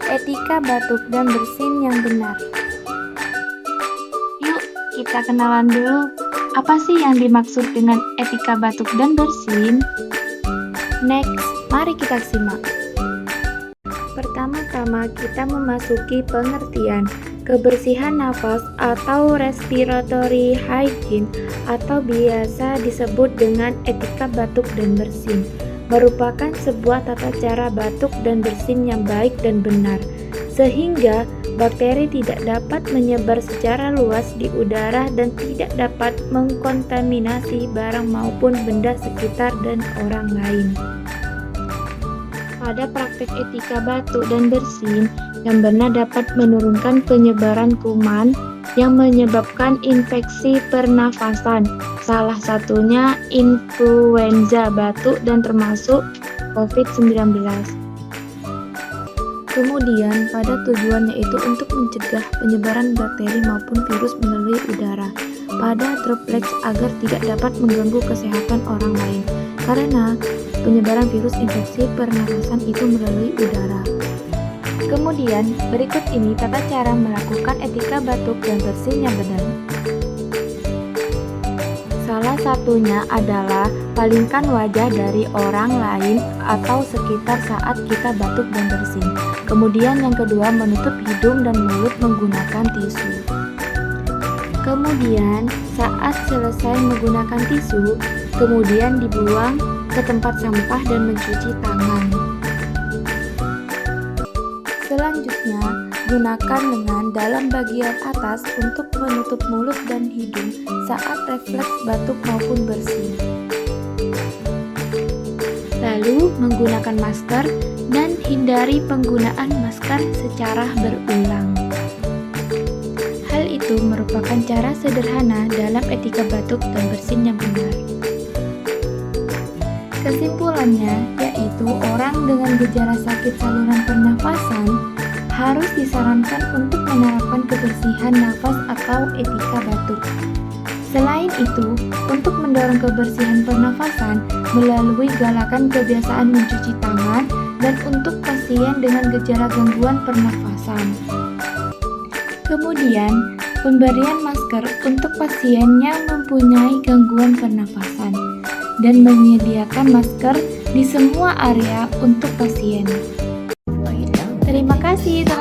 Etika batuk dan bersin yang benar. Yuk, kita kenalan dulu. Apa sih yang dimaksud dengan etika batuk dan bersin? Next, mari kita simak. Pertama-tama kita memasuki pengertian. Kebersihan nafas atau respiratory hygiene atau biasa disebut dengan etika batuk dan bersin merupakan sebuah tata cara batuk dan bersin yang baik dan benar sehingga bakteri tidak dapat menyebar secara luas di udara dan tidak dapat mengkontaminasi barang maupun benda sekitar dan orang lain. Pada praktek etika batuk dan bersin yang benar dapat menurunkan penyebaran kuman yang menyebabkan infeksi pernafasan, salah satunya influenza batuk dan termasuk COVID-19. Kemudian pada tujuannya itu untuk mencegah penyebaran bakteri maupun virus melalui udara pada droplets agar tidak dapat mengganggu kesehatan orang lain karena penyebaran virus infeksi pernafasan itu melalui udara. Kemudian, berikut ini tata cara melakukan etika batuk dan bersin yang benar. Salah satunya adalah palingkan wajah dari orang lain atau sekitar saat kita batuk dan bersin. Kemudian yang kedua, menutup hidung dan mulut menggunakan tisu. Kemudian, saat selesai menggunakan tisu, kemudian dibuang ke tempat sampah dan mencuci tangan. Selanjutnya, gunakan lengan dalam bagian atas untuk menutup mulut dan hidung saat refleks batuk maupun bersin. Lalu, menggunakan masker dan hindari penggunaan masker secara berulang. Hal itu merupakan cara sederhana dalam etika batuk dan bersin yang benar. Kesimpulannya, yaitu orang dengan gejala sakit saluran pernafasan harus disarankan untuk menerapkan kebersihan nafas atau etika batuk. Selain itu, untuk mendorong kebersihan pernafasan melalui galakan kebiasaan mencuci tangan dan untuk pasien dengan gejala gangguan pernafasan. Kemudian, pemberian masker untuk pasien yang mempunyai gangguan pernafasan dan menyediakan masker di semua area untuk pasien. Terima kasih teman-teman.